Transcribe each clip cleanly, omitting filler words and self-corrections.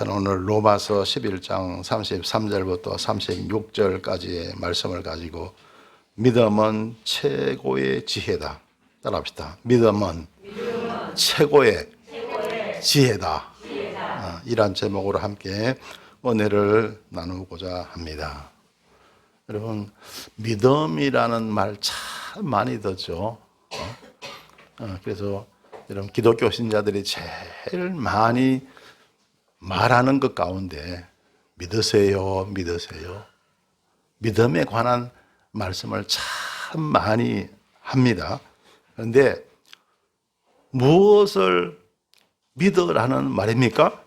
저는 오늘 로마서 11장 33절부터 36절까지의 말씀을 가지고 믿음은 최고의 지혜다. 따라합시다. 믿음은 최고의 지혜다. 이란 제목으로 함께 은혜를 나누고자 합니다. 여러분, 믿음이라는 말 참 많이 듣죠. 그래서 여러분, 기독교 신자들이 제일 많이 말하는 것 가운데 믿으세요, 믿으세요. 믿음에 관한 말씀을 참 많이 합니다. 그런데 무엇을 믿으라는 말입니까?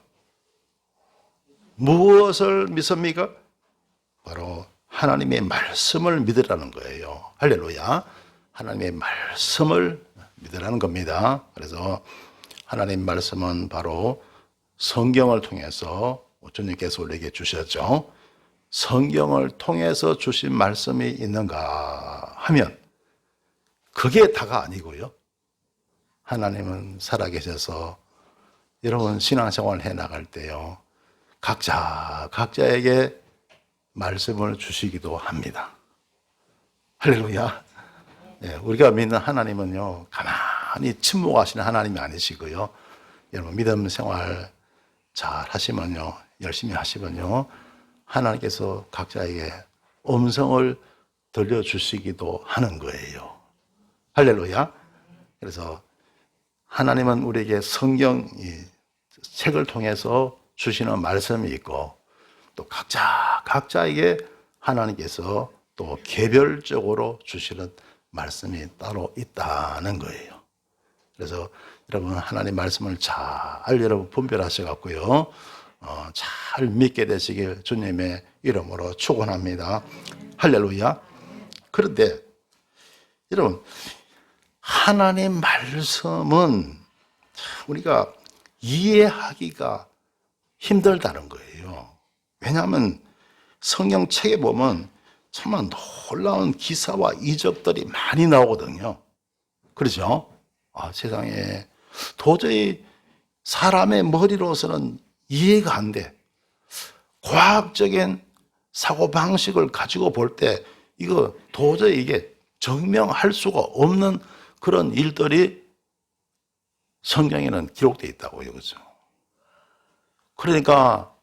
무엇을 믿습니까? 바로 하나님의 말씀을 믿으라는 거예요. 할렐루야. 하나님의 말씀을 믿으라는 겁니다. 그래서 하나님 말씀은 바로 성경을 통해서 주님께서 우리에게 주셨죠. 성경을 통해서 주신 말씀이 있는가 하면 그게 다가 아니고요. 하나님은 살아계셔서 여러분 신앙생활을 해나갈 때요, 각자에게 말씀을 주시기도 합니다. 할렐루야. 우리가 믿는 하나님은요, 가만히 침묵하시는 하나님이 아니시고요. 여러분 믿음 생활 잘 하시면요, 열심히 하시면요, 하나님께서 각자에게 음성을 들려주시기도 하는 거예요. 할렐루야. 그래서 하나님은 우리에게 성경 책을 통해서 주시는 말씀이 있고, 또 각자에게 하나님께서 또 개별적으로 주시는 말씀이 따로 있다는 거예요. 그래서 여러분 하나님 말씀을 잘 여러분 분별하셔 갖고요, 잘 믿게 되시길 주님의 이름으로 축원합니다. 할렐루야. 그런데 여러분, 하나님 말씀은 우리가 이해하기가 힘들다는 거예요. 왜냐하면 성경책에 보면 정말 놀라운 기사와 이적들이 많이 나오거든요. 그렇죠? 세상에 도저히 사람의 머리로서는 이해가 안 돼. 과학적인 사고방식을 가지고 볼 때 이거 도저히 이게 증명할 수가 없는 그런 일들이 성경에는 기록되어 있다고요. 그렇죠? 그러니까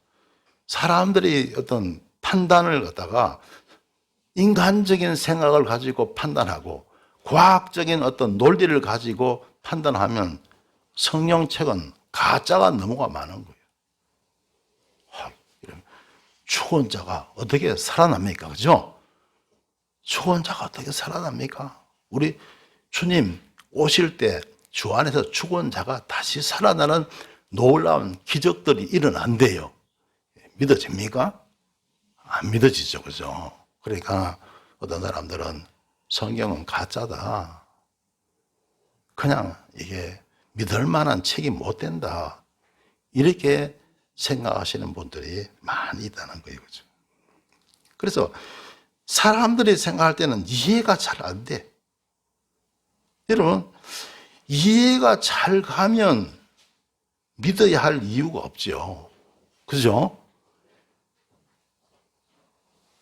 사람들이 어떤 판단을 갖다가 인간적인 생각을 가지고 판단하고 과학적인 어떤 논리를 가지고 판단하면 성경책은 가짜가 너무가 많은 거예요. 죽은 자가 어떻게 살아납니까? 그죠? 죽은 자가 어떻게 살아납니까? 우리 주님 오실 때 주 안에서 죽은 자가 다시 살아나는 놀라운 기적들이 일어난대요. 믿어집니까? 안 믿어지죠. 그죠? 그러니까 어떤 사람들은 성경은 가짜다. 그냥 이게 믿을 만한 책이 못 된다. 이렇게 생각하시는 분들이 많이 있다는 거예요. 그죠? 그래서 사람들이 생각할 때는 이해가 잘 안 돼. 여러분, 이해가 잘 가면 믿어야 할 이유가 없죠. 그죠?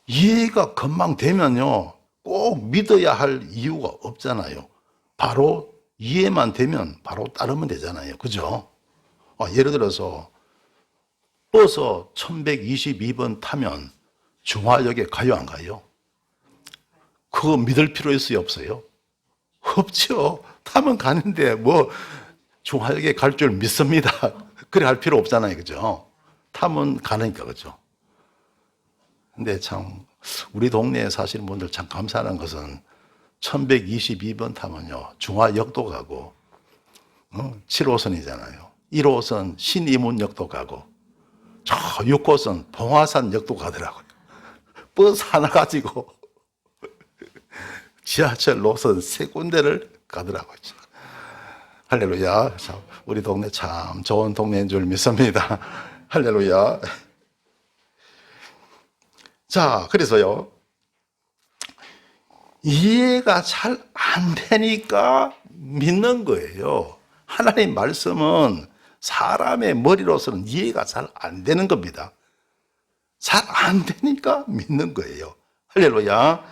이해가 금방 되면요, 꼭 믿어야 할 이유가 없잖아요. 바로 이해만 되면 바로 따르면 되잖아요. 그죠? 예를 들어서 버스 1122번 타면 중화역에 가요, 안 가요? 그거 믿을 필요 있어요, 없어요? 없죠. 타면 가는데 뭐 중화역에 갈 줄 믿습니다. 그래 할 필요 없잖아요. 그죠? 타면 가니까. 그죠? 근데 참 우리 동네에 사시는 분들 참 감사한 것은 1122번 타면요, 중화역도 가고 7호선이잖아요. 1호선 신이문역도 가고 저 6호선 봉화산역도 가더라고요. 버스 하나 가지고 지하철 노선 3군데를 가더라고요. 할렐루야. 우리 동네 참 좋은 동네인 줄 믿습니다. 할렐루야. 자, 그래서요, 이해가 잘 안 되니까 믿는 거예요. 하나님 말씀은 사람의 머리로서는 이해가 잘 안 되는 겁니다. 잘 안 되니까 믿는 거예요. 할렐루야.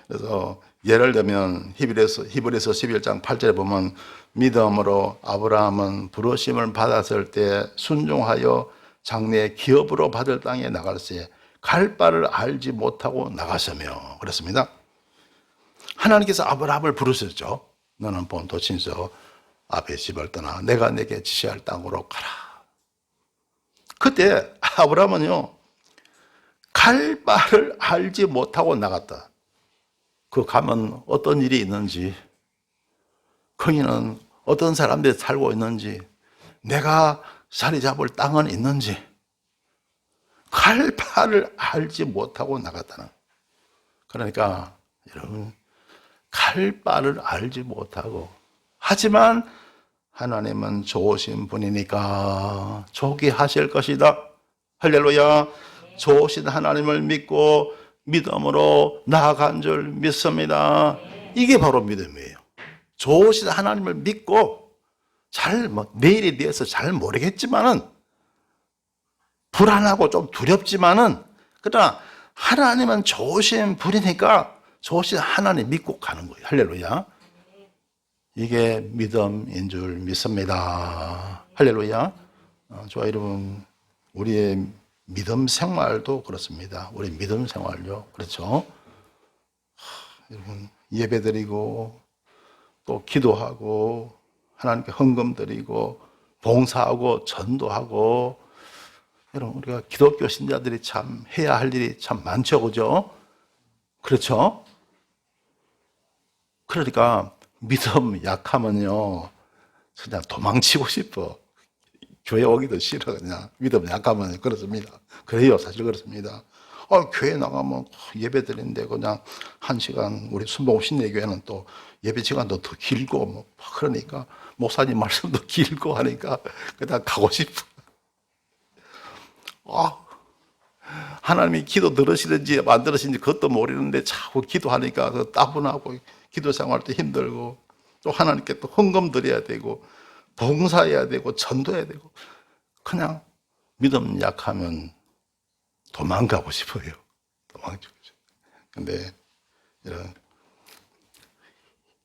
그래서 예를 들면 히브리서 11장 8절에 보면 믿음으로 아브라함은 부르심을 받았을 때 순종하여 장래의 기업으로 받을 땅에 나갈새 갈 바를 알지 못하고 나갔으며 그렇습니다. 하나님께서 아브라함을 부르셨죠. 너는 본토 친서 앞에 집을 떠나 내가 내게 지시할 땅으로 가라. 그때 아브라함은요 갈 바를 알지 못하고 나갔다. 그 가면 어떤 일이 있는지, 거기는 어떤 사람들이 살고 있는지, 내가 자리 잡을 땅은 있는지 갈 바를 알지 못하고 나갔다는. 그러니까 여러분 갈 바를 알지 못하고, 하지만 하나님은 좋으신 분이니까 좋게 하실 것이다. 할렐루야. 좋으신 하나님을 믿고 믿음으로 나아간 줄 믿습니다. 이게 바로 믿음이에요. 좋으신 하나님을 믿고 내일에 대해서 잘 모르겠지만은 불안하고 좀 두렵지만은 그러나 하나님은 좋으신 분이니까 좋으신 하나님 믿고 가는 거예요. 할렐루야. 이게 믿음인 줄 믿습니다. 할렐루야. 좋아 여러분, 우리의 믿음 생활도 그렇습니다. 우리 믿음 생활요. 그렇죠. 여러분 예배드리고 또 기도하고 하나님께 헌금 드리고 봉사하고 전도하고, 여러분 우리가 기독교 신자들이 참 해야 할 일이 참 많죠. 그죠? 그렇죠? 그러니까 믿음 약하면요 그냥 도망치고 싶어. 교회 오기도 싫어. 그냥 믿음 약하면 그렇습니다. 그래요. 사실 그렇습니다. 교회 나가면 예배 드리는데 그냥 1시간, 우리 순복음 신내교회는 또 예배 시간도 더 길고 그러니까 목사님 말씀도 길고 하니까 그냥 가고 싶어. 하나님이 기도 들으시는지 안 들으시는지 그것도 모르는데 자꾸 기도하니까 그 따분하고 기도 생활도 힘들고 또 하나님께 또 헌금 드려야 되고 봉사해야 되고 전도해야 되고, 그냥 믿음 약하면 도망가고 싶어요. 도망치고 싶어요. 근데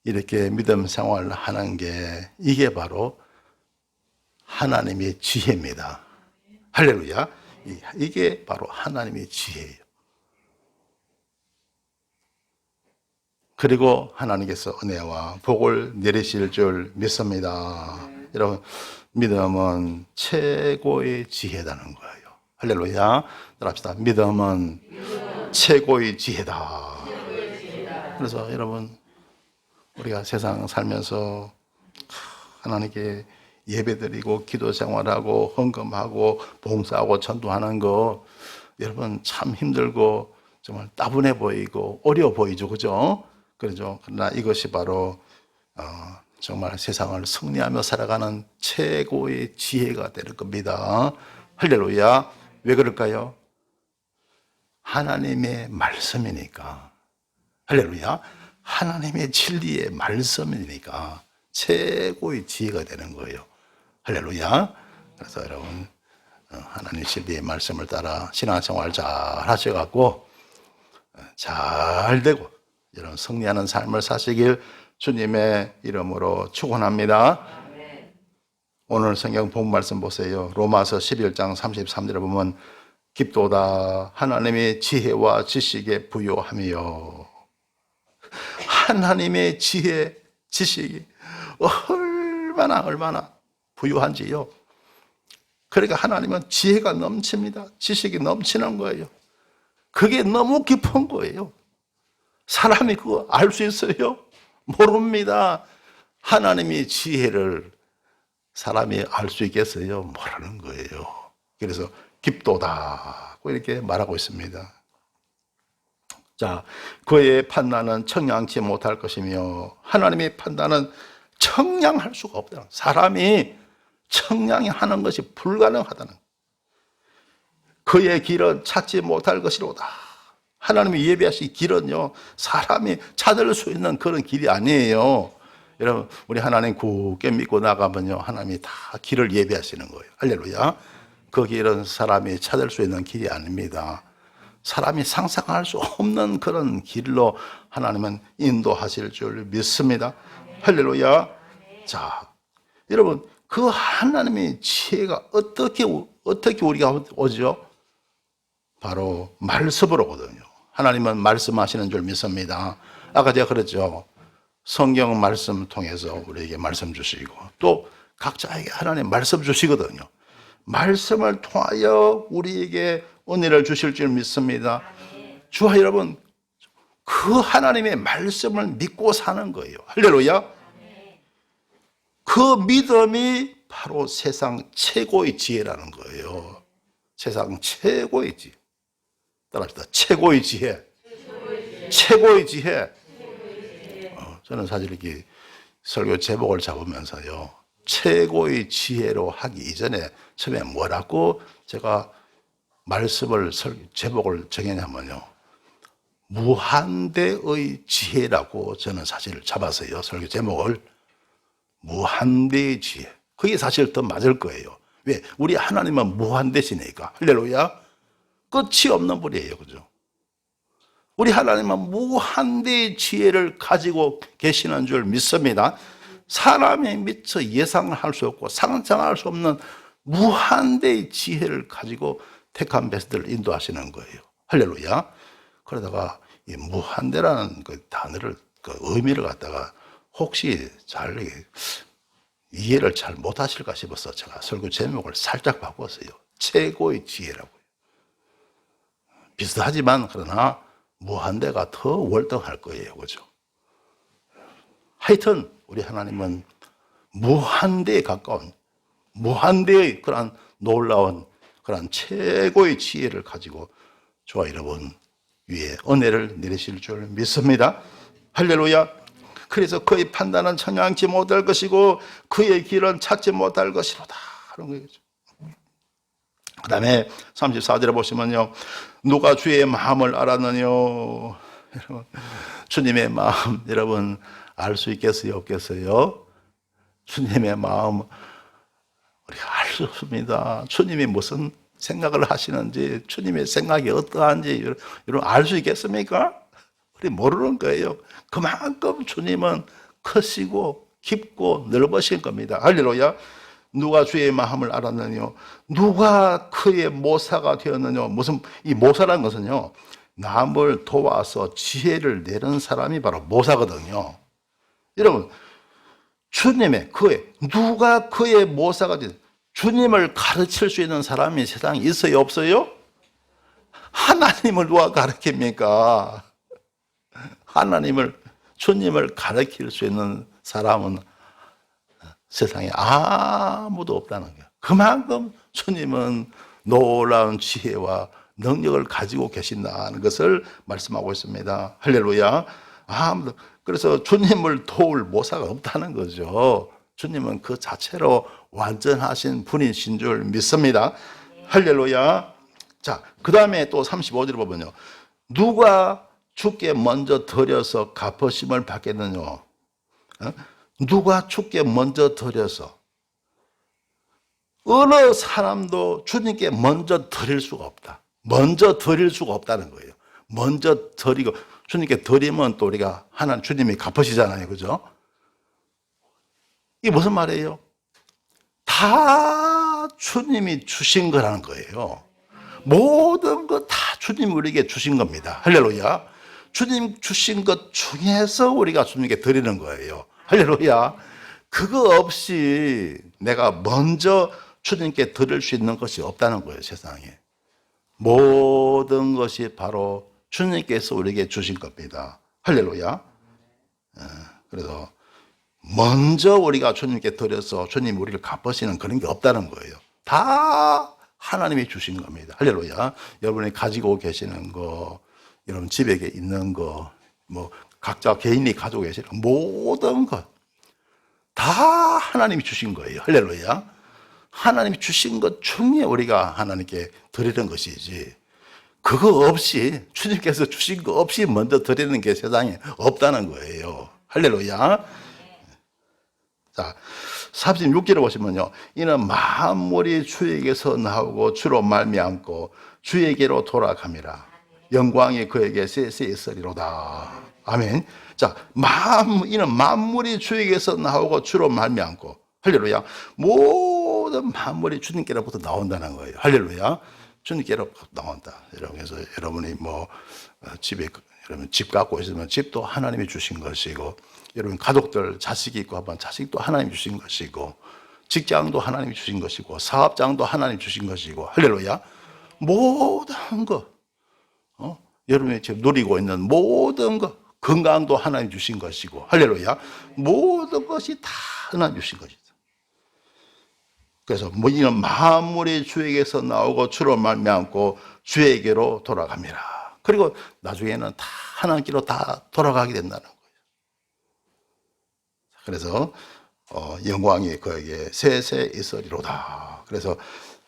이렇게 믿음 생활을 하는 게 이게 바로 하나님의 지혜입니다. 할렐루야. 이게 바로 하나님의 지혜예요. 그리고 하나님께서 은혜와 복을 내리실 줄 믿습니다. 여러분 믿음은 최고의 지혜라는 거예요. 할렐루야. 따라합시다. 믿음은 최고의 지혜다. 그래서 여러분 우리가 세상 살면서 하나님께 예배드리고 기도 생활하고 헌금하고 봉사하고 전도하는 거 여러분 참 힘들고 정말 따분해 보이고 어려워 보이죠. 그죠? 그렇죠. 그러나 이것이 바로 정말 세상을 승리하며 살아가는 최고의 지혜가 될 겁니다. 할렐루야. 왜 그럴까요? 하나님의 말씀이니까. 할렐루야. 하나님의 진리의 말씀이니까 최고의 지혜가 되는 거예요. 할렐루야. 그래서 여러분 하나님 진리의 말씀을 따라 신앙생활 잘 하셔갖고 잘 되고 여러분 승리하는 삶을 사시길 주님의 이름으로 축원합니다. 오늘 성경 본 말씀 보세요. 로마서 11장 33절에 보면 깊도다 하나님의 지혜와 지식에 부요하며, 하나님의 지혜, 지식이 얼마나 부유한지요. 그러니까 하나님은 지혜가 넘칩니다. 지식이 넘치는 거예요. 그게 너무 깊은 거예요. 사람이 그거 알 수 있어요? 모릅니다. 하나님의 지혜를 사람이 알 수 있겠어요? 모르는 거예요. 그래서 깊도다고 이렇게 말하고 있습니다. 자, 그의 판단은 청량치 못할 것이며 하나님의 판단은 청량할 수가 없다. 사람이 청량하는 것이 불가능하다는. 그의 길은 찾지 못할 것이로다. 하나님이 예비하신 길은요 사람이 찾을 수 있는 그런 길이 아니에요. 여러분, 우리 하나님 굳게 믿고 나가면요, 하나님이 다 길을 예비하시는 거예요. 할렐루야. 그 길은 사람이 찾을 수 있는 길이 아닙니다. 사람이 상상할 수 없는 그런 길로 하나님은 인도하실 줄 믿습니다. 할렐루야. 자, 여러분, 그 하나님의 지혜가 어떻게 우리가 오죠? 바로 말씀으로 오거든요. 하나님은 말씀하시는 줄 믿습니다. 아까 제가 그랬죠. 성경 말씀 통해서 우리에게 말씀 주시고 또 각자에게 하나님 말씀 주시거든요. 말씀을 통하여 우리에게 은혜를 주실 줄 믿습니다. 주와 여러분, 그 하나님의 말씀을 믿고 사는 거예요. 할렐루야. 그 믿음이 바로 세상 최고의 지혜라는 거예요. 세상 최고의 지혜. 따라합시다. 최고의 지혜. 최고의 지혜. 저는 사실 이렇게 설교 제목을 잡으면서요, 최고의 지혜로 하기 이전에 처음에 뭐라고 제가 말씀을 제목을 정했냐면요, 무한대의 지혜라고 저는 사실 잡았어요. 설교 제목을. 무한대의 지혜. 그게 사실 더 맞을 거예요. 왜? 우리 하나님은 무한대시니까. 할렐루야. 끝이 없는 분이에요. 그죠? 우리 하나님은 무한대의 지혜를 가지고 계시는 줄 믿습니다. 사람이 미처 예상을 할 수 없고 상상할 수 없는 무한대의 지혜를 가지고 택한 백성들을 인도하시는 거예요. 할렐루야. 그러다가 이 무한대라는 그 단어를, 그 의미를 갖다가 혹시 잘 이해를 잘 못하실까 싶어서 제가 설교 제목을 살짝 바꿨어요. 최고의 지혜라고요. 비슷하지만 그러나 무한대가 더 월등할 거예요. 그죠? 하여튼 우리 하나님은 무한대에 가까운, 무한대의 그런 놀라운 그런 최고의 지혜를 가지고 저와 여러분 위에 은혜를 내리실 줄 믿습니다. 할렐루야. 그래서 그의 판단은 청량치 못할 것이고 그의 길은 찾지 못할 것이로다. 그런 거죠. 그 다음에 34절에 보시면요, 누가 주의 마음을 알았느뇨. 여러분, 주님의 마음 여러분 알 수 있겠어요, 없겠어요? 주님의 마음 우리가 알 수 없습니다. 주님이 무슨 생각을 하시는지, 주님의 생각이 어떠한지 여러분 알 수 있겠습니까? 우리 모르는 거예요. 그만큼 주님은 크시고 깊고 넓으신 겁니다. 할렐루야. 누가 주의 마음을 알았느뇨. 누가 그의 모사가 되었느뇨. 무슨 이 모사라는 것은요, 남을 도와서 지혜를 내는 사람이 바로 모사거든요. 여러분, 누가 그의 모사가 되는, 주님을 가르칠 수 있는 사람이 세상에 있어요, 없어요? 하나님을 누가 가르칩니까? 주님을 가르칠 수 있는 사람은 세상에 아무도 없다는 거예요. 그만큼 주님은 놀라운 지혜와 능력을 가지고 계신다는 것을 말씀하고 있습니다. 할렐루야. 그래서 주님을 도울 모사가 없다는 거죠. 주님은 그 자체로 완전하신 분이신 줄 믿습니다. 할렐루야. 자, 그 다음에 또 35절 보면요, 누가 주께 먼저 드려서 갚으심을 받겠느냐. 누가 주께 먼저 드려서, 어느 사람도 주님께 먼저 드릴 수가 없다. 먼저 드릴 수가 없다는 거예요. 먼저 드리고, 주님께 드리면 또 우리가 하나님 주님이 갚으시잖아요. 그죠? 이게 무슨 말이에요? 다 주님이 주신 거라는 거예요. 모든 거 다 주님이 우리에게 주신 겁니다. 할렐루야. 주님 주신 것 중에서 우리가 주님께 드리는 거예요. 할렐루야. 그거 없이 내가 먼저 주님께 드릴 수 있는 것이 없다는 거예요, 세상에. 모든 것이 바로 주님께서 우리에게 주신 겁니다. 할렐루야. 그래서 먼저 우리가 주님께 드려서 주님 우리를 갚으시는 그런 게 없다는 거예요. 다 하나님이 주신 겁니다. 할렐루야. 여러분이 가지고 계시는 거, 여러분 집에 있는 거, 뭐 각자 개인이 가지고 계시는 모든 것 다 하나님이 주신 거예요. 할렐루야. 하나님이 주신 것 중에 우리가 하나님께 드리는 것이지, 그거 없이, 주님께서 주신 거 없이 먼저 드리는 게 세상에 없다는 거예요. 할렐루야. 자, 36절에 보시면요. 이는 만물이 주에게서 나오고 주로 말미암고 주에게로 돌아감이라. 영광이 그에게 쎄쎄 있으리로다. 아멘. 자, 이는 만물이 주에게서 나오고 주로 말미암고. 할렐루야. 모든 만물이 주님께로부터 나온다는 거예요. 할렐루야. 주님께로부터 나온다. 그래서 여러분이 집에 여러분 집 갖고 있으면 집도 하나님이 주신 것이고, 여러분 가족들 자식이 있고 하면 자식도 하나님이 주신 것이고, 직장도 하나님이 주신 것이고, 사업장도 하나님이 주신 것이고, 할렐루야. 모든 것, 여러분이 지금 누리고 있는 모든 것, 건강도 하나님 주신 것이고, 할렐루야. 모든 것이 다 하나님 주신 것이다. 그래서 이는 만물이 주에게서 나오고 주로 말미암고 주에게로 돌아갑니다. 그리고 나중에는 다 하나님께로 다 돌아가게 된다는 거예요. 그래서 영광이 그에게 쎄쎄 있으리로다. 그래서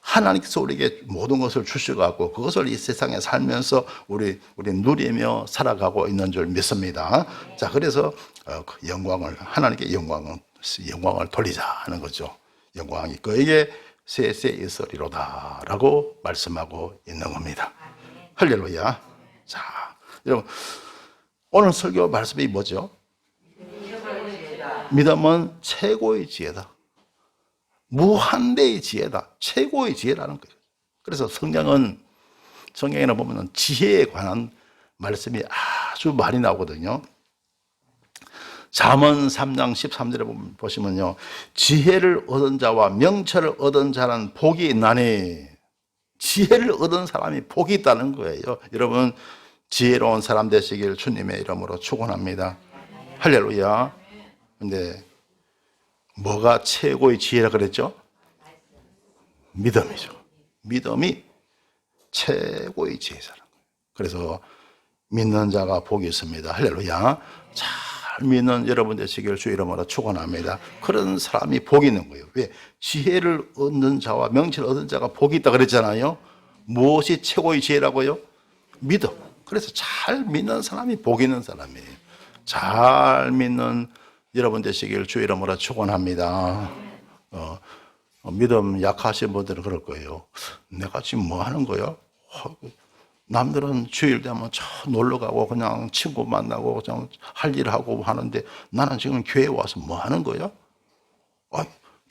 하나님께서 우리에게 모든 것을 주셔갖고 그것을 이 세상에 살면서 우리 누리며 살아가고 있는 줄 믿습니다. 자, 그래서 하나님께 영광을 돌리자 하는 거죠. 영광이 그에게 쎄쎄 있으리로다 라고 말씀하고 있는 겁니다. 할렐루야. 자, 여러분, 오늘 설교 말씀이 뭐죠? 믿음은 최고의 지혜다. 무한대의 지혜다. 최고의 지혜라는 거예요. 그래서 성경에는 보면 지혜에 관한 말씀이 아주 많이 나오거든요. 잠언 3장 13절에 보시면요. 지혜를 얻은 자와 명철을 얻은 자는 복이 있나니. 지혜를 얻은 사람이 복이 있다는 거예요. 여러분, 지혜로운 사람 되시길 주님의 이름으로 축원합니다. 할렐루야. 근데 뭐가 최고의 지혜라 그랬죠? 믿음이죠. 믿음이 최고의 지혜라는 거예요. 그래서 믿는 자가 복이 있습니다. 할렐루야. 잘 믿는 여러분 되시길 주 이름으로 축원합니다. 그런 사람이 복이 있는 거예요. 왜? 지혜를 얻는 자와 명철을 얻은 자가 복이 있다 그랬잖아요. 무엇이 최고의 지혜라고요? 믿음. 그래서 잘 믿는 사람이 복이 있는 사람이에요. 잘 믿는 여러분 되시길 주 이름으로 축원합니다. 믿음 약하신 분들은 그럴 거예요. 내가 지금 뭐 하는 거야? 남들은 주일 되면 저 놀러 가고 그냥 친구 만나고 그냥 할 일 하고 하는데 나는 지금 교회에 와서 뭐 하는 거야?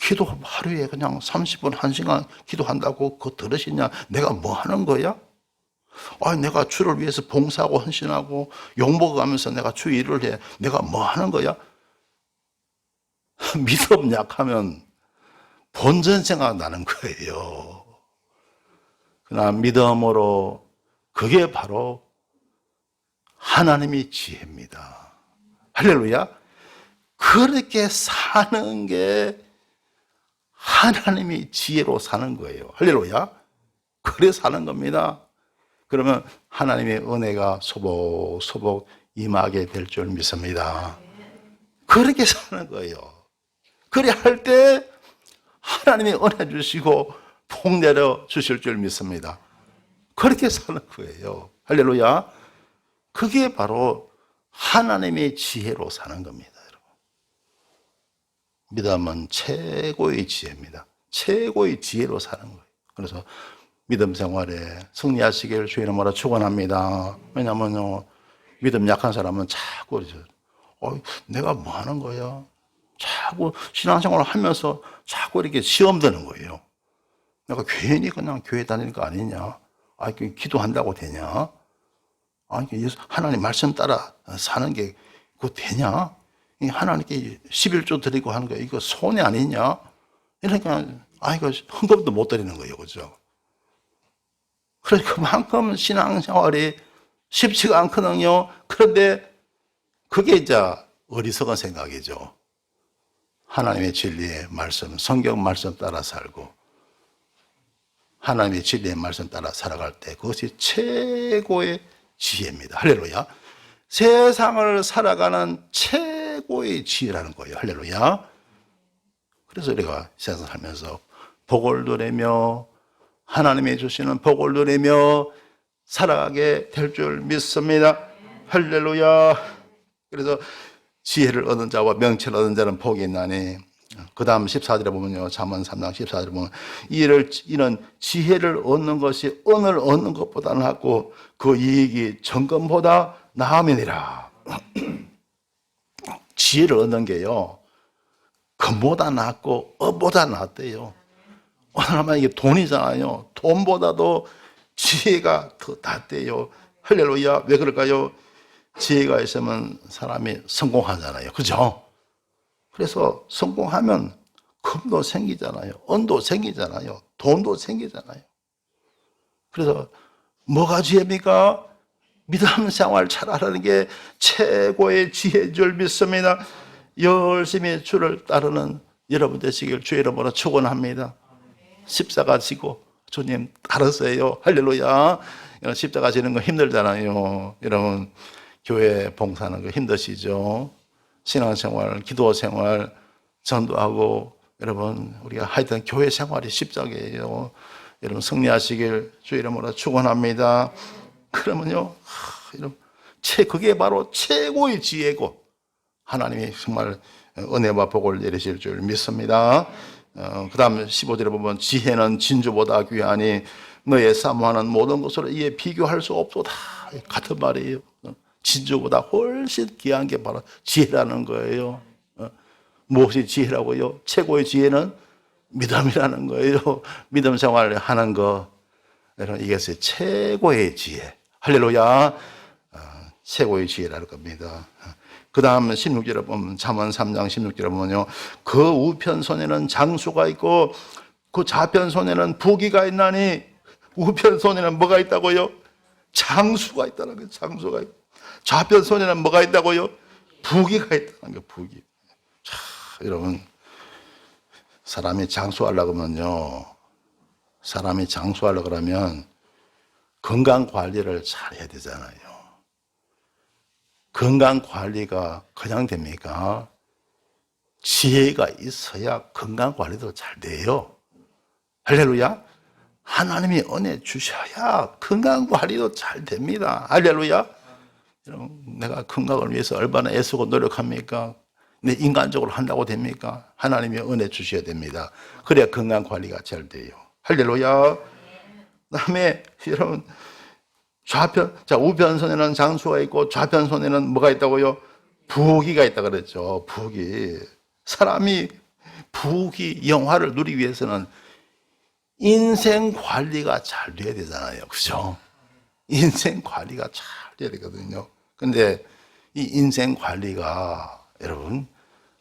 기도 하루에 그냥 30분, 1시간 기도한다고 그거 들으시냐? 내가 뭐 하는 거야? 내가 주를 위해서 봉사하고 헌신하고 욕먹어가면서 내가 주 일을 해. 내가 뭐 하는 거야? 믿음 약하면 본전 생각 나는 거예요. 그러나 믿음으로 그게 바로 하나님의 지혜입니다. 할렐루야. 그렇게 사는 게 하나님의 지혜로 사는 거예요. 할렐루야. 그래 사는 겁니다. 그러면 하나님의 은혜가 소복소복 임하게 될 줄 믿습니다. 그렇게 사는 거예요. 그래 할 때 하나님이 은혜 주시고 복 내려 주실 줄 믿습니다. 그렇게 사는 거예요. 할렐루야. 그게 바로 하나님의 지혜로 사는 겁니다. 믿음은 최고의 지혜입니다. 최고의 지혜로 사는 거예요. 그래서 믿음 생활에 승리하시길 주의 이름으로 축원합니다. 왜냐하면요, 믿음 약한 사람은 자꾸 내가 뭐 하는 거야? 자꾸 신앙생활을 하면서 자꾸 이렇게 시험 드는 거예요. 내가 괜히 그냥 교회 다니는 거 아니냐? 기도한다고 되냐? 하나님 말씀 따라 사는 게 그거 되냐? 하나님께 11조 드리고 하는 거 이거 손해 아니냐? 이러니까 이거 헌금도 못 드리는 거예요. 그죠? 그러니까 그만큼 신앙생활이 쉽지가 않거든요. 그런데 그게 이제 어리석은 생각이죠. 하나님의 진리의 말씀, 성경 말씀 따라 살고 하나님의 진리의 말씀 따라 살아갈 때 그것이 최고의 지혜입니다. 할렐루야. 세상을 살아가는 최고의 지혜라는 거예요. 할렐루야. 그래서 우리가 세상 살면서 복을 누리며 하나님이 주시는 복을 누리며 살아가게 될 줄 믿습니다. 할렐루야. 그래서 지혜를 얻은 자와 명철을 얻은 자는 복이 있나니 그 다음 14절에 보면요. 잠언 3장 14절에 보면 이는 지혜를 얻는 것이 은을 얻는 것보다 낫고 그 이익이 정금보다 나음이니라. 지혜를 얻는 게요. 금보다 낫고 은보다 낫대요. 오늘 이게 돈이잖아요. 돈보다도 지혜가 더 낫대요. 할렐루야. 왜 그럴까요? 지혜가 있으면 사람이 성공하잖아요. 그죠? 그래서 성공하면 금도 생기잖아요. 은도 생기잖아요. 돈도 생기잖아요. 그래서 뭐가 지혜입니까? 믿음 생활 잘하는 게 최고의 지혜인 줄 믿습니다. 열심히 주를 따르는 여러분 되시길 주의 이름으로 축원합니다. 십자가 지고 주님 따르세요. 할렐루야. 십자가 지는 거 힘들잖아요. 여러분 교회 봉사하는 거 힘드시죠? 신앙생활, 기도생활, 전도하고 여러분 우리가 하여튼 교회 생활이 십자가예요. 여러분 승리하시길 주의 이름으로 축원합니다. 그러면요, 그게 바로 최고의 지혜고 하나님이 정말 은혜와 복을 내리실 줄 믿습니다. 그 다음 15절에 보면 지혜는 진주보다 귀하니 너의 사모하는 모든 것으로 이에 비교할 수 없도다. 같은 말이에요. 진주보다 훨씬 귀한 게 바로 지혜라는 거예요. 무엇이 지혜라고요? 최고의 지혜는 믿음이라는 거예요. 믿음 생활을 하는 거. 이것이 최고의 지혜. 할렐루야. 최고의 지혜라는 겁니다. 그 다음 16절에 보면 잠언 3장 16절에 보면요. 그 우편손에는 장수가 있고 그 좌편손에는 부귀가 있나니 우편손에는 뭐가 있다고요? 장수가 있다는 거예요. 장수가 있고 좌편손에는 뭐가 있다고요? 부귀가 있다는 거예요. 부귀. 자, 여러분 사람이 장수하려고 하면요. 사람이 장수하려고 그러면 건강 관리를 잘 해야 되잖아요. 건강 관리가 그냥 됩니까? 지혜가 있어야 건강 관리도 잘 돼요. 할렐루야. 하나님이 은혜 주셔야 건강 관리도 잘 됩니다. 할렐루야. 내가 건강을 위해서 얼마나 애쓰고 노력합니까? 내 인간적으로 한다고 됩니까? 하나님이 은혜 주셔야 됩니다. 그래야 건강 관리가 잘 돼요. 할렐루야. 그다음에 여러분 우편손에는 장수가 있고 좌편손에는 뭐가 있다고요? 부귀가 있다 그랬죠. 부귀. 사람이 부귀, 영화를 누리기 위해서는 인생 관리가 잘 돼야 되잖아요. 그죠? 인생 관리가 잘 돼야 되거든요. 근데 이 인생 관리가 여러분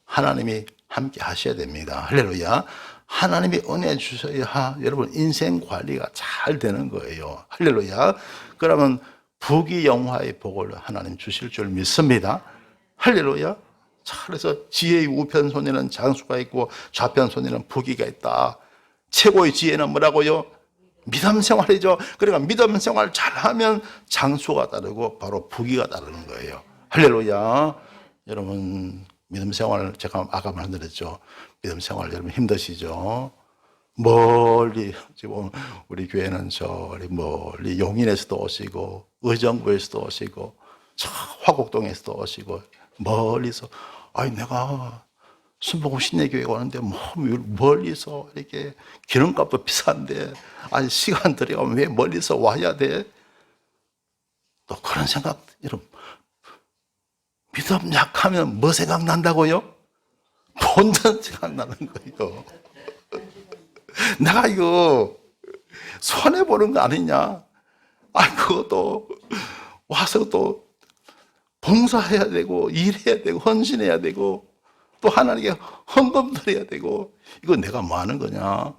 하나님이 함께 하셔야 됩니다. 할렐루야. 하나님이 은혜 주셔야 여러분 인생 관리가 잘 되는 거예요. 할렐루야. 그러면 부귀 영화의 복을 하나님 주실 줄 믿습니다. 할렐루야. 그래서 지혜의 우편손에는 장수가 있고 좌편손에는 부귀가 있다. 최고의 지혜는 뭐라고요? 믿음 생활이죠. 그러니까 믿음 생활 잘하면 장수가 따르고 바로 부귀가 따르는 거예요. 할렐루야. 여러분 믿음 생활 제가 아까 말씀드렸죠. 믿음 생활 여러분 힘드시죠? 멀리 지금 우리 교회는 저리 멀리 용인에서도 오시고 의정부에서도 오시고 화곡동에서도 오시고 멀리서 내가 순복음 신내교회 오는데 멀리서 이렇게 기름값도 비싼데 시간 들여가면 왜 멀리서 와야 돼? 또 그런 생각 여러분 믿음 약하면 뭐 생각난다고요? 본전 생각나는 거예요. 내가 이거 손해보는 거 아니냐? 그것도 와서 또 봉사해야 되고 일해야 되고 헌신해야 되고 또 하나님께 헌금 드려야 되고 이거 내가 뭐 하는 거냐?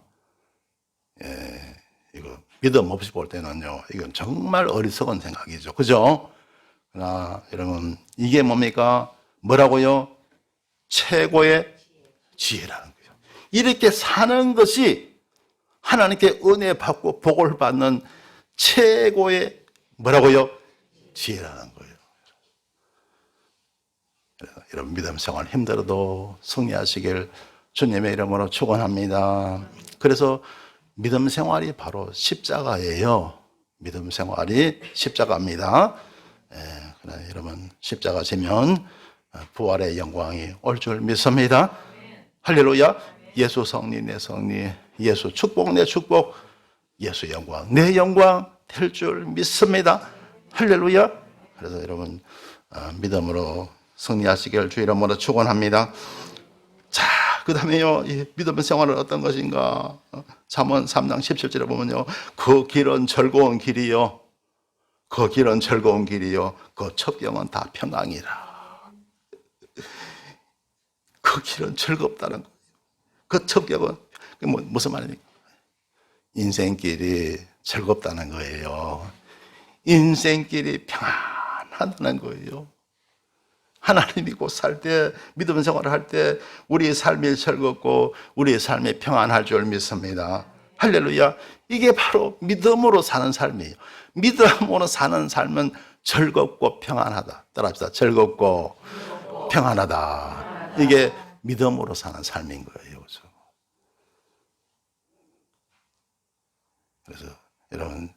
이거 믿음 없이 볼 때는요. 이건 정말 어리석은 생각이죠. 그죠? 그러나 여러분 이게 뭡니까? 뭐라고요? 최고의 지혜라는 거예요. 이렇게 사는 것이 하나님께 은혜 받고 복을 받는 최고의 뭐라고요? 지혜라는 거예요. 여러분 믿음 생활 힘들어도 승리하시길 주님의 이름으로 축원합니다. 그래서 믿음 생활이 바로 십자가예요. 믿음 생활이 십자가입니다. 여러분 십자가 지면 부활의 영광이 올 줄 믿습니다. 할렐루야. 예수 성리 내 성리, 예수 축복 내 축복, 예수 영광 내 영광 될 줄 믿습니다. 할렐루야. 그래서 여러분 믿음으로 승리하시기를 주 이름으로 축원합니다. 자, 그 다음에요, 이 믿음의 생활은 어떤 것인가? 잠언 3장 17절에 보면요, 그 길은 즐거운 길이요, 그 길은 즐거운 길이요, 그 첩경은 다 평강이라. 그 길은 즐겁다는 거예요. 그 첩경은 무슨 말입니까? 인생길이 즐겁다는 거예요. 인생길이 평안하다는 거예요. 하나님 믿고 살 때, 믿음 생활을 할 때 우리의 삶이 즐겁고 우리의 삶이 평안할 줄 믿습니다. 할렐루야. 이게 바로 믿음으로 사는 삶이에요. 믿음으로 사는 삶은 즐겁고 평안하다. 따라합시다. 즐겁고 평안하다. 이게 믿음으로 사는 삶인 거예요. 그래서 여러분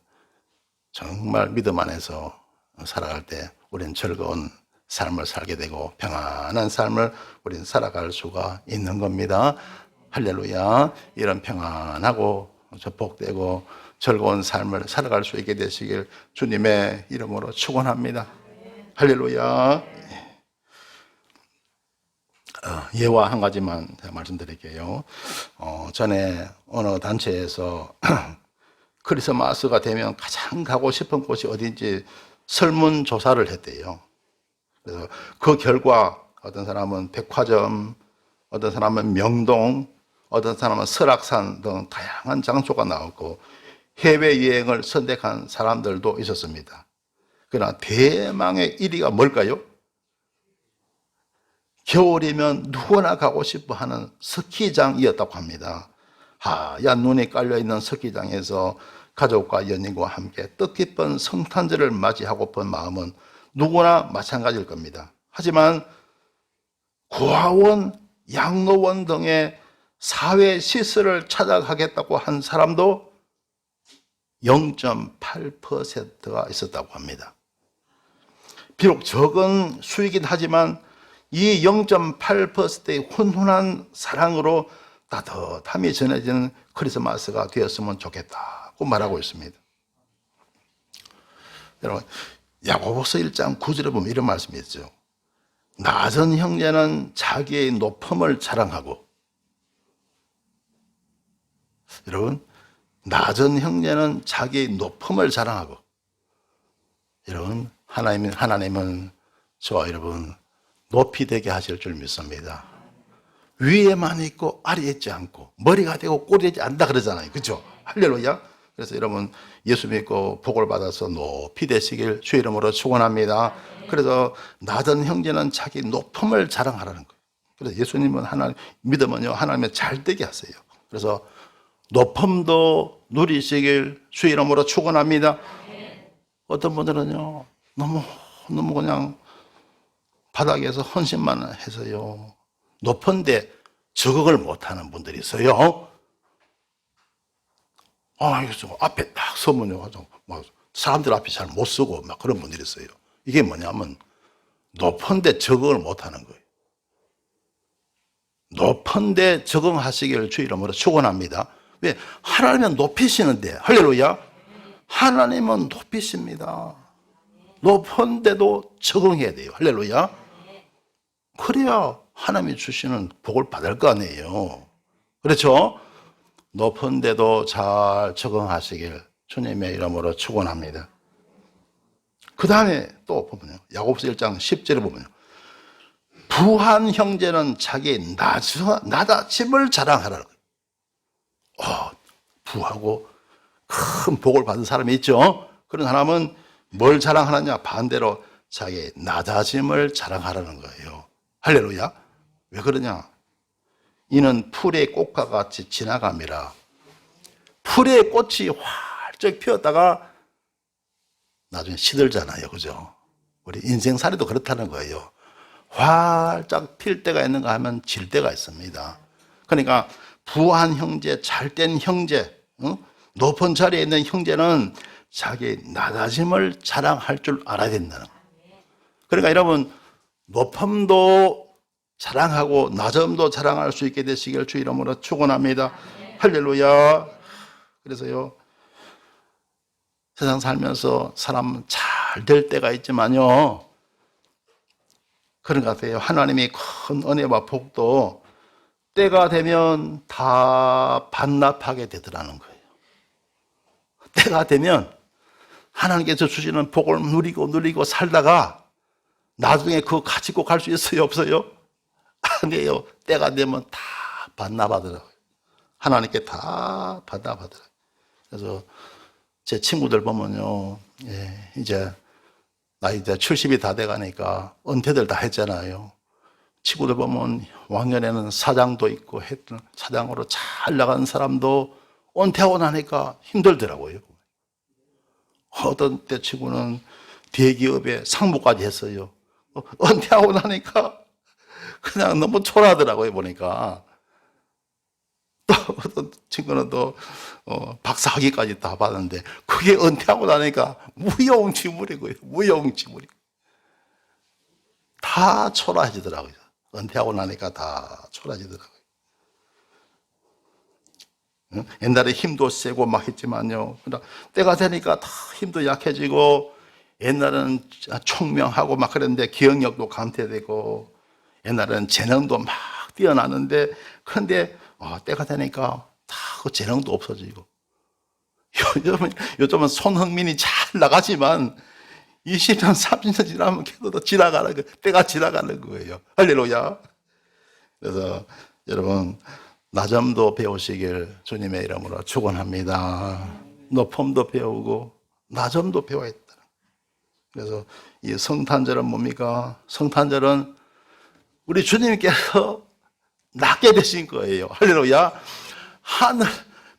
정말 믿음 안에서 살아갈 때 우리는 즐거운 삶을 살게 되고 평안한 삶을 우리는 살아갈 수가 있는 겁니다. 할렐루야. 이런 평안하고 복되고 즐거운 삶을 살아갈 수 있게 되시길 주님의 이름으로 축원합니다. 할렐루야. 예화 한 가지만 제가 말씀드릴게요. 전에 어느 단체에서 크리스마스가 되면 가장 가고 싶은 곳이 어딘지 설문조사를 했대요. 그래서 그 결과 어떤 사람은 백화점, 어떤 사람은 명동, 어떤 사람은 설악산 등 다양한 장소가 나왔고 해외여행을 선택한 사람들도 있었습니다. 그러나 대망의 1위가 뭘까요? 겨울이면 누구나 가고 싶어 하는 스키장이었다고 합니다. 하얀 눈이 깔려있는 스키장에서 가족과 연인과 함께 뜻깊은 성탄절을 맞이하고픈 마음은 누구나 마찬가지일 겁니다. 하지만 고아원, 양로원 등의 사회시설을 찾아가겠다고 한 사람도 0.8%가 있었다고 합니다. 비록 적은 수이긴 하지만 이 0.8%의 훈훈한 사랑으로 따뜻함이 전해지는 크리스마스가 되었으면 좋겠다고 말하고 있습니다. 여러분, 야고보서 1장 9절에 보면 이런 말씀이 있죠. 낮은 형제는 자기의 높음을 자랑하고, 여러분, 낮은 형제는 자기의 높음을 자랑하고, 여러분, 하나님은 저와 여러분 높이 되게 하실 줄 믿습니다. 위에만 있고 아래에 있지 않고 머리가 되고 꼴이 되지 않다 그러잖아요. 그렇죠? 할렐루야. 그래서 여러분 예수 믿고 복을 받아서 높이 되시길 주의 이름으로 축원합니다. 그래서 낮은 형제는 자기 높음을 자랑하라는 거예요. 그래서 예수님은 믿으면요 하나님의 잘되게 하세요. 그래서 높음도 누리시길 주의 이름으로 축원합니다. 어떤 분들은요 너무 그냥 바닥에서 헌신만 해서요 높은데 적응을 못하는 분들이 있어요. 이거 앞에 딱 서면요 막 사람들 앞에 잘 못 서고 막 그런 분들이 있어요. 이게 뭐냐면 높은데 적응을 못하는 거예요. 높은데 적응하시기를 주 이름으로 축원합니다. 왜? 하나님은 높이시는데, 할렐루야. 하나님은 높이십니다. 높은데도 적응해야 돼요. 할렐루야. 그래야 하나님이 주시는 복을 받을 거 아니에요. 그렇죠? 높은데도 잘 적응하시길 주님의 이름으로 축원합니다. 그 다음에 또 보면요, 야고보서 1장 10절에 보면요, 부한 형제는 자기의 낮아짐을 자랑하라는 거예요. 부하고 큰 복을 받은 사람이 있죠. 그런 사람은 뭘 자랑하느냐? 반대로 자기의 낮아짐을 자랑하라는 거예요. 할렐루야. 왜 그러냐? 이는 풀의 꽃과 같이 지나감이라. 풀의 꽃이 활짝 피었다가 나중에 시들잖아요. 그죠? 우리 인생살이도 그렇다는 거예요. 활짝 필 때가 있는가 하면 질 때가 있습니다. 그러니까 부한 형제, 잘된 형제, 높은 자리에 있는 형제는 자기의 낮아짐을 자랑할 줄 알아야 된다는 거예요. 그러니까 여러분 높음도 자랑하고 나점도 자랑할 수 있게 되시길 주 이름으로 축원합니다. 할렐루야. 그래서요, 세상 살면서 사람은 잘 될 때가 있지만요, 그런 것 같아요. 하나님이 큰 은혜와 복도 때가 되면 다 반납하게 되더라는 거예요. 때가 되면 하나님께서 주시는 복을 누리고 살다가 나중에 그거 가지고 갈 수 있어요, 없어요? 안 돼요. 때가 되면 다 반납하더라고요. 하나님께 다 반납하더라고요. 그래서 제 친구들 보면요, 이제 나이대 70이 다 돼가니까 은퇴들 다 했잖아요. 친구들 보면 왕년에는 사장도 있고 했던 사장으로 잘 나간 사람도 은퇴하고 나니까 힘들더라고요. 어떤 때 친구는 대기업에 상무까지 했어요. 은퇴하고 나니까 그냥 너무 초라하더라고요, 보니까. 또 어떤 친구는 또 박사학위까지 다 받았는데 그게 은퇴하고 나니까 무용지물이고요. 무용지물이. 다 초라해지더라고요. 은퇴하고 나니까 다 초라해지더라고요. 옛날에 힘도 세고 막 했지만요, 때가 되니까 다 힘도 약해지고, 옛날에는 총명하고 막 그랬는데 기억력도 감퇴되고, 옛날에는 재능도 막 뛰어나는데, 그런데 때가 되니까 다 그 재능도 없어지고, 요즘은 손흥민이 잘 나가지만 20년, 30년 지나면 걔도 지나가는 거예요. 때가 지나가는 거예요. 할렐루야. 그래서 여러분, 나점도 배우시길 주님의 이름으로 축원합니다. 높음도 배우고 나점도 배워야 했다. 그래서 이 성탄절은 뭡니까? 성탄절은 우리 주님께서 낳게 되신 거예요. 할렐루야. 하늘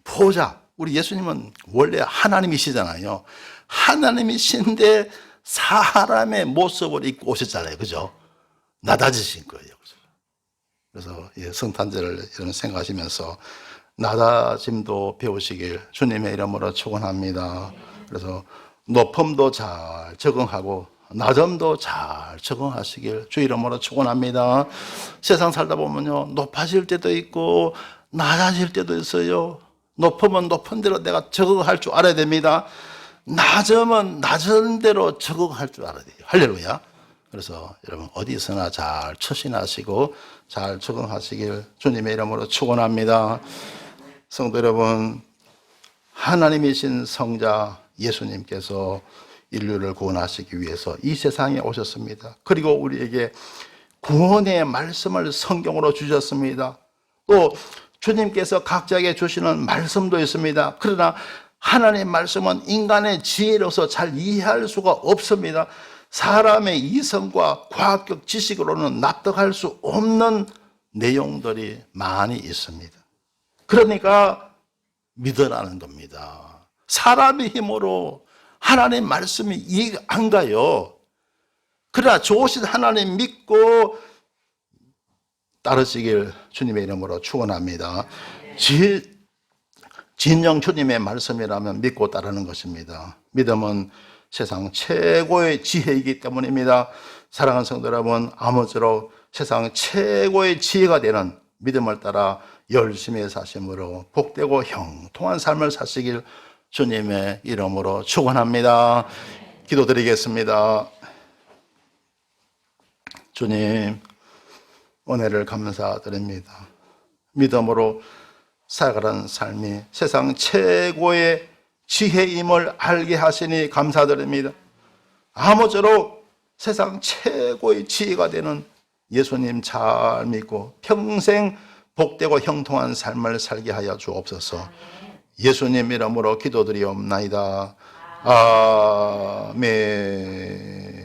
보호자, 우리 예수님은 원래 하나님이시잖아요. 하나님이신데 사람의 모습을 입고 오셨잖아요. 그죠? 낮아지신 거예요. 그래서 성탄절을 이런 생각하시면서 낮아짐도 배우시길 주님의 이름으로 축원합니다. 그래서 높음도 잘 적응하고 낮음도 잘 적응하시길 주 이름으로 축원합니다. 세상 살다 보면요, 높아질 때도 있고 낮아질 때도 있어요. 높으면 높은 대로 내가 적응할 줄 알아야 됩니다. 낮으면 낮은 대로 적응할 줄 알아야 돼요. 할렐루야. 그래서 여러분 어디서나 잘 처신하시고 잘 적응하시길 주님의 이름으로 축원합니다. 성도 여러분, 하나님이신 성자 예수님께서 인류를 구원하시기 위해서 이 세상에 오셨습니다. 그리고 우리에게 구원의 말씀을 성경으로 주셨습니다. 또 주님께서 각자에게 주시는 말씀도 있습니다. 그러나 하나님의 말씀은 인간의 지혜로서 잘 이해할 수가 없습니다. 사람의 이성과 과학적 지식으로는 납득할 수 없는 내용들이 많이 있습니다. 그러니까 믿으라는 겁니다. 사람의 힘으로 하나님의 말씀이 이해가 안 가요. 그러나 좋으신 하나님 믿고 따르시길 주님의 이름으로 축원합니다. 진정 주님의 말씀이라면 믿고 따르는 것입니다. 믿음은 세상 최고의 지혜이기 때문입니다. 사랑하는 성도 여러분, 아무쪼록 세상 최고의 지혜가 되는 믿음을 따라 열심히 사심으로 복되고 형통한 삶을 사시길 주님의 이름으로 축원합니다. 기도드리겠습니다. 주님, 은혜를 감사드립니다. 믿음으로 살아가는 삶이 세상 최고의 지혜임을 알게 하시니 감사드립니다. 아무쪼록 세상 최고의 지혜가 되는 예수님 잘 믿고 평생 복되고 형통한 삶을 살게 하여 주옵소서. 예수님 이름으로 기도드리옵나이다. 아멘.